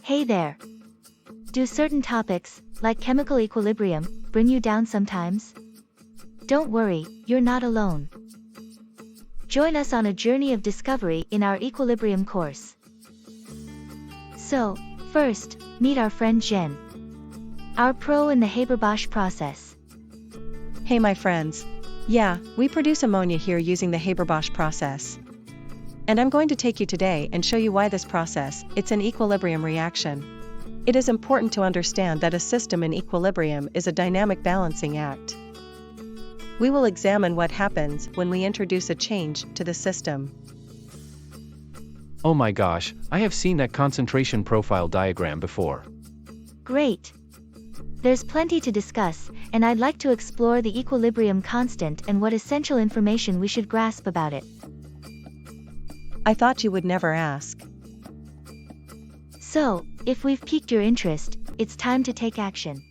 Hey there. Do certain topics, like chemical equilibrium, bring you down sometimes? Don't worry, you're not alone. Join us on a journey of discovery in our equilibrium course. So, first, meet our friend Jen, our pro in the Haber-Bosch process. Hey my friends. Yeah, we produce ammonia here using the Haber-Bosch process. And I'm going to take you today and show you why this process, it's an equilibrium reaction. It is important to understand that a system in equilibrium is a dynamic balancing act. We will examine what happens when we introduce a change to the system. Oh my gosh, I have seen that concentration profile diagram before. Great. There's plenty to discuss, and I'd like to explore the equilibrium constant and what essential information we should grasp about it. I thought you would never ask. So, if we've piqued your interest, it's time to take action.